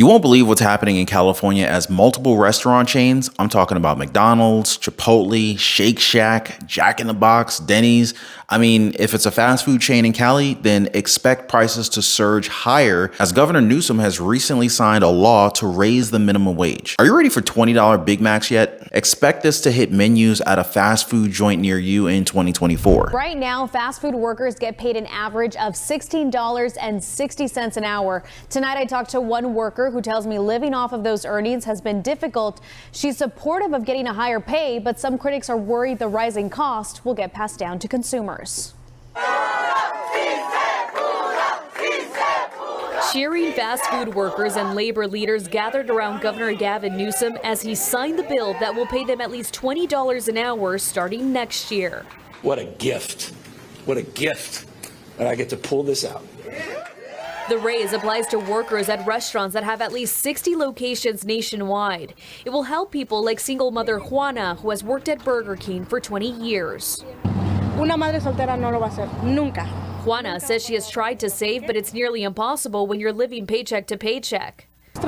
You won't believe what's happening in California as multiple restaurant chains, I'm talking about McDonald's, Chipotle, Shake Shack, Jack in the Box, Denny's. I mean, if it's a fast food chain in Cali, then expect prices to surge higher as Governor Newsom has recently signed a law to raise the minimum wage. Are you ready for $20 Big Macs yet? Expect this to hit menus at a fast food joint near you in 2024. Right now, fast food workers get paid an average of $16.60 an hour. Tonight, I talked to one worker who tells me living off of those earnings has been difficult. She's supportive of getting a higher pay, but some critics are worried the rising cost will get passed down to consumers. Cheering fast food workers and labor leaders gathered around Governor Gavin Newsom as he signed the bill that will pay them at least $20 an hour starting next year. What a gift. What a gift that I get to pull this out. The raise applies to workers at restaurants that have at least 60 locations nationwide. It will help people like single mother Juana, who has worked at Burger King for 20 years. Una madre soltera no lo va a hacer, nunca. Juana says she has tried to save, but it's nearly impossible when you're living paycheck to paycheck. She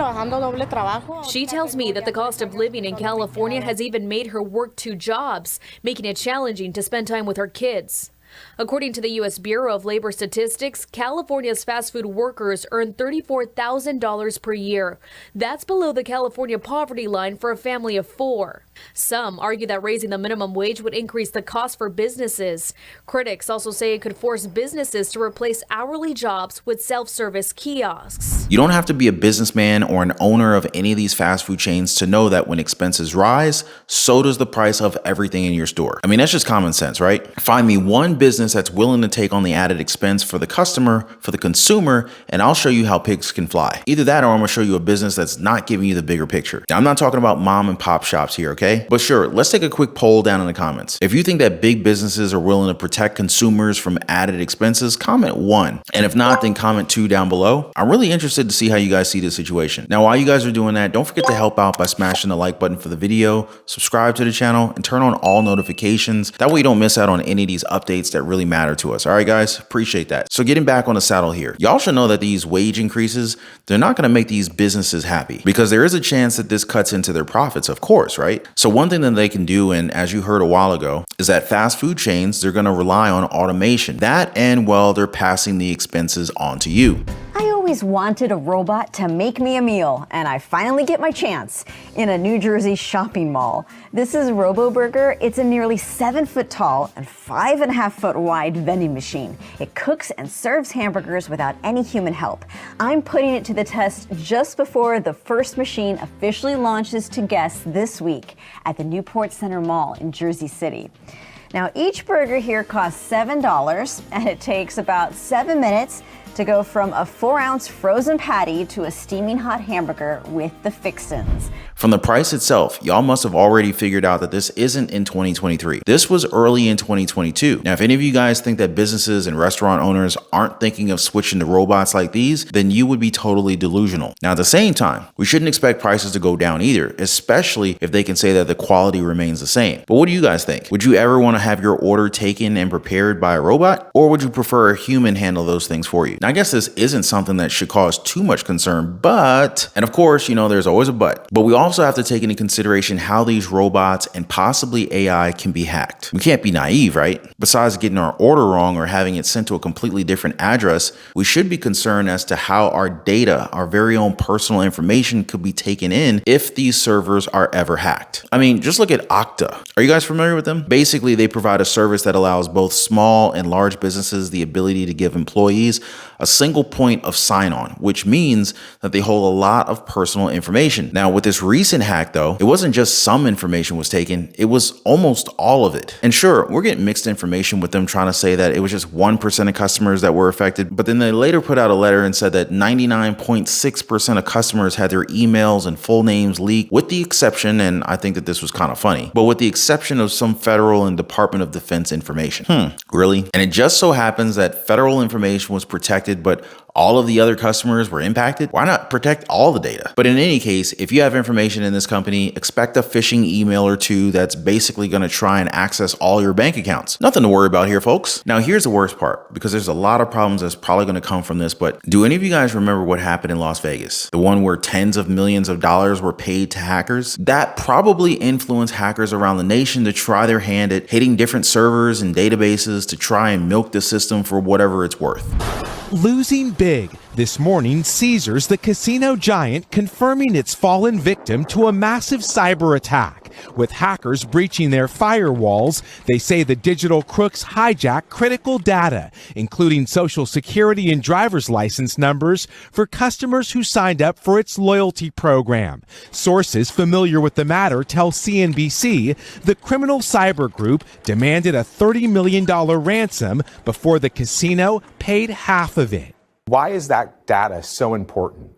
tells me that the cost of living in California has even made her work 2 jobs, making it challenging to spend time with her kids. According to the U.S. Bureau of Labor Statistics, California's fast food workers earn $34,000 per year. That's below the California poverty line for a family of 4. Some argue that raising the minimum wage would increase the cost for businesses. Critics also say it could force businesses to replace hourly jobs with self-service kiosks. You don't have to be a businessman or an owner of any of these fast food chains to know that when expenses rise, so does the price of everything in your store. I mean, that's just common sense, right? Find me one business that's willing to take on the added expense for the customer, for the consumer, and I'll show you how pigs can fly. Either that or I'm gonna show you a business that's not giving you the bigger picture. Now, I'm not talking about mom and pop shops here, okay? But sure, let's take a quick poll down in the comments. If you think that big businesses are willing to protect consumers from added expenses, comment 1. And if not, then comment 2 down below. I'm really interested to see how you guys see this situation. Now, while you guys are doing that, don't forget to help out by smashing the like button for the video, subscribe to the channel, and turn on all notifications. That way you don't miss out on any of these updates that really matter to us. All right, guys, appreciate that. So getting back on the saddle here, y'all should know that these wage increases, they're not gonna make these businesses happy because there is a chance that this cuts into their profits, of course, right? So one thing that they can do, and as you heard a while ago, is that fast food chains, they're gonna rely on automation. That and, well, they're passing the expenses on to you. I always wanted a robot to make me a meal, and I finally get my chance in a New Jersey shopping mall. This is RoboBurger. It's a nearly 7-foot tall and 5.5-foot wide vending machine. It cooks and serves hamburgers without any human help. I'm putting it to the test just before the first machine officially launches to guests this week at the Newport Center Mall in Jersey City. Now, each burger here costs $7, and it takes about 7 minutes to go from a 4-ounce frozen patty to a steaming hot hamburger with the fixins. From the price itself, y'all must have already figured out that this isn't in 2023. This was early in 2022. Now, if any of you guys think that businesses and restaurant owners aren't thinking of switching to robots like these, then you would be totally delusional. Now, at the same time, we shouldn't expect prices to go down either, especially if they can say that the quality remains the same. But what do you guys think? Would you ever want to have your order taken and prepared by a robot? Or would you prefer a human handle those things for you? Now, I guess this isn't something that should cause too much concern, but, and of course, you know, there's always a but we also have to take into consideration how these robots and possibly AI can be hacked. We can't be naive, right? Besides getting our order wrong or having it sent to a completely different address, we should be concerned as to how our data, our very own personal information could be taken in if these servers are ever hacked. I mean, just look at Okta. Are you guys familiar with them? Basically, they provide a service that allows both small and large businesses the ability to give employees a single point of sign-on, which means that they hold a lot of personal information. Now, with this recent hack though, it wasn't just some information was taken, it was almost all of it. And sure, we're getting mixed information with them trying to say that it was just 1% of customers that were affected, but then they later put out a letter and said that 99.6% of customers had their emails and full names leaked, with the exception, and I think that this was kind of funny, but with the exception of some federal and Department of Defense information. Really? And it just so happens that federal information was protected, but all of the other customers were impacted, why not protect all the data? But in any case, if you have information in this company, expect a phishing email or two that's basically going to try and access all your bank accounts. Nothing to worry about here, folks. Now, here's the worst part, because there's a lot of problems that's probably going to come from this, but do any of you guys remember what happened in Las Vegas? The one where tens of millions of dollars were paid to hackers? That probably influenced hackers around the nation to try their hand at hitting different servers and databases to try and milk the system for whatever it's worth. Losing big. This morning, Caesars, the casino giant, confirming its fallen victim to a massive cyber attack. With hackers breaching their firewalls, they say the digital crooks hijack critical data, including social security and driver's license numbers for customers who signed up for its loyalty program. Sources familiar with the matter tell CNBC the criminal cyber group demanded a $30 million ransom before the casino paid half of it. Why is that data so important?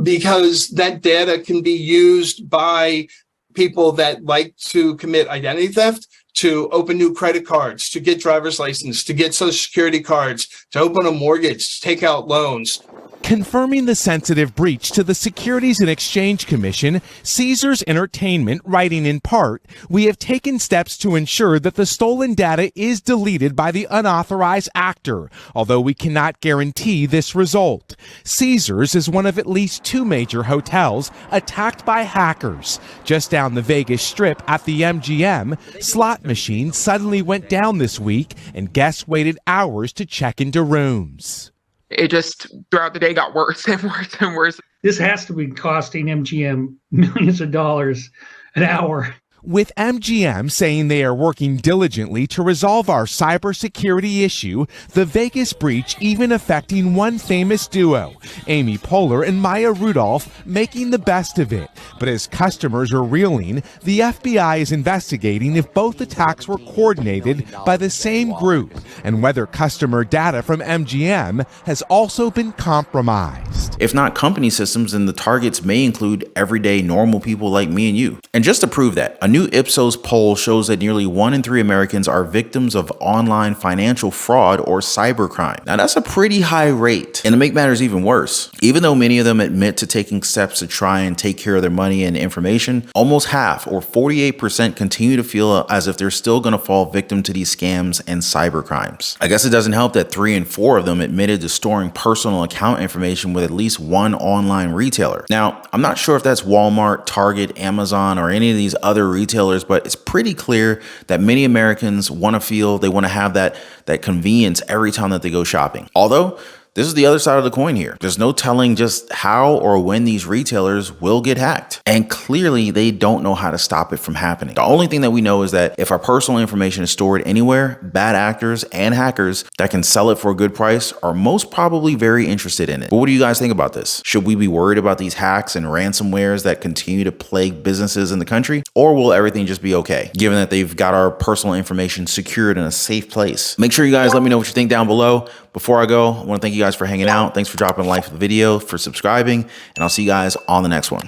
Because that data can be used by people that like to commit identity theft, to open new credit cards, to get driver's license, to get social security cards, to open a mortgage, take out loans. Confirming the sensitive breach to the Securities and Exchange Commission, Caesars Entertainment writing in part, "We have taken steps to ensure that the stolen data is deleted by the unauthorized actor, although we cannot guarantee this result." Caesars is one of at least 2 major hotels attacked by hackers. Just down the Vegas Strip at the MGM, slot machines suddenly went down this week and guests waited hours to check into rooms. It just throughout the day got worse and worse and worse. This has to be costing MGM millions of dollars an hour. With MGM saying they are working diligently to resolve our cybersecurity issue, the Vegas breach even affecting one famous duo, Amy Poehler and Maya Rudolph, making the best of it. But as customers are reeling, the FBI is investigating if both attacks were coordinated by the same group and whether customer data from MGM has also been compromised. If not company systems, then the targets may include everyday normal people like me and you. And just to prove that, a new Ipsos poll shows that nearly 1 in 3 Americans are victims of online financial fraud or cybercrime. Now that's a pretty high rate. And to make matters even worse, even though many of them admit to taking steps to try and take care of their money and information, almost half, or 48%, continue to feel as if they're still going to fall victim to these scams and cybercrimes. I guess it doesn't help that 3 in 4 of them admitted to storing personal account information with at least one online retailer. Now, I'm not sure if that's Walmart, Target, Amazon, or any of these other retailers, but it's pretty clear that many Americans want to feel they want to have that convenience every time that they go shopping. Although, this is the other side of the coin here. There's no telling just how or when these retailers will get hacked. And clearly they don't know how to stop it from happening. The only thing that we know is that if our personal information is stored anywhere, bad actors and hackers that can sell it for a good price are most probably very interested in it. But what do you guys think about this? Should we be worried about these hacks and ransomwares that continue to plague businesses in the country? Or will everything just be okay, given that they've got our personal information secured in a safe place? Make sure you guys let me know what you think down below. Before I go, I want to thank you guys for hanging out. Thanks for dropping a like for the video, for subscribing, and I'll see you guys on the next one.